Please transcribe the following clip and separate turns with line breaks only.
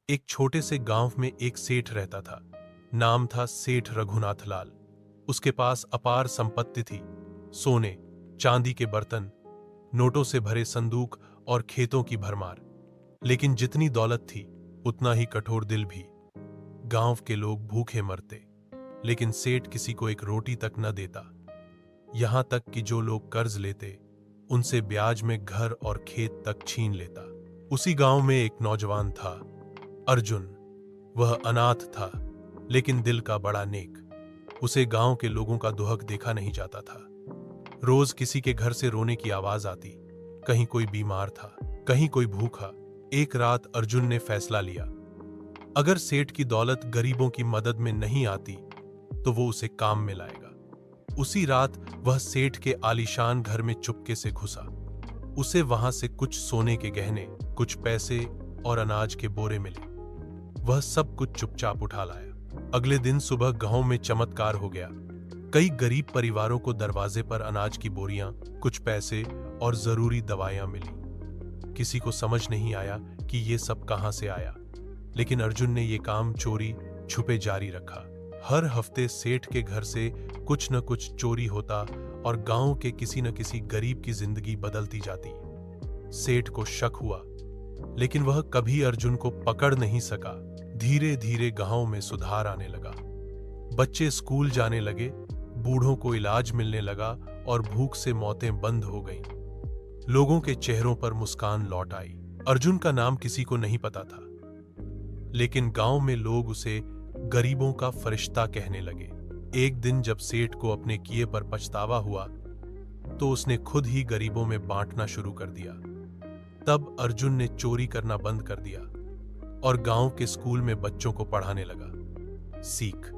एक छोटे से गांव में एक सेठ रहता था। नाम था सेठ रघुनाथ लाल। उसके पास अपार संपत्ति थी। सोने चांदी के बर्तन, नोटों से भरे संदूक और खेतों की भरमार। लेकिन जितनी दौलत थी उतना ही कठोर दिल भी। गांव के लोग भूखे मरते, लेकिन सेठ किसी को एक रोटी तक न देता। यहां तक कि जो लोग कर्ज लेते उनसे ब्याज में घर और खेत तक छीन लेता। उसी गांव में एक नौजवान था, अर्जुन। वह अनाथ था, लेकिन दिल का बड़ा नेक। उसे गांव के लोगों का दुहक देखा नहीं जाता था। रोज किसी के घर से रोने की आवाज आती। कहीं कोई बीमार था, कहीं कोई भूखा। एक रात अर्जुन ने फैसला लिया, अगर सेठ की दौलत गरीबों की मदद में नहीं आती तो वो उसे काम में लाएगा। उसी रात वह सेठ के आलीशान घर में चुपके से घुसा। उसे वहां से कुछ सोने के गहने, कुछ पैसे और अनाज के बोरे मिले। वह सब कुछ चुपचाप उठा लाया। अगले दिन सुबह गांव में चमत्कार हो गया। कई गरीब परिवारों को दरवाजे पर अनाज की बोरियां, कुछ पैसे और जरूरी दवाइयां मिली। किसी को समझ नहीं आया कि ये सब कहां से आया, लेकिन अर्जुन ने ये काम चोरी छुपे जारी रखा। हर हफ्ते सेठ के घर से कुछ न कुछ चोरी होता और गांव के किसी न किसी गरीब की जिंदगी बदलती जाती। सेठ को शक हुआ, लेकिन वह कभी अर्जुन को पकड़ नहीं सका। धीरे धीरे गांव में सुधार आने लगा। बच्चे स्कूल जाने लगे, बूढ़ों को इलाज मिलने लगा और भूख से मौतें बंद हो गईं। लोगों के चेहरों पर मुस्कान लौट आई। अर्जुन का नाम किसी को नहीं पता था, लेकिन गांव में लोग उसे गरीबों का फरिश्ता कहने लगे। एक दिन जब सेठ को अपने किए पर पछतावा हुआ, तो उसने खुद ही गरीबों में बांटना शुरू कर दिया। तब अर्जुन ने चोरी करना बंद कर दिया और गांव के स्कूल में बच्चों को पढ़ाने लगा। सीख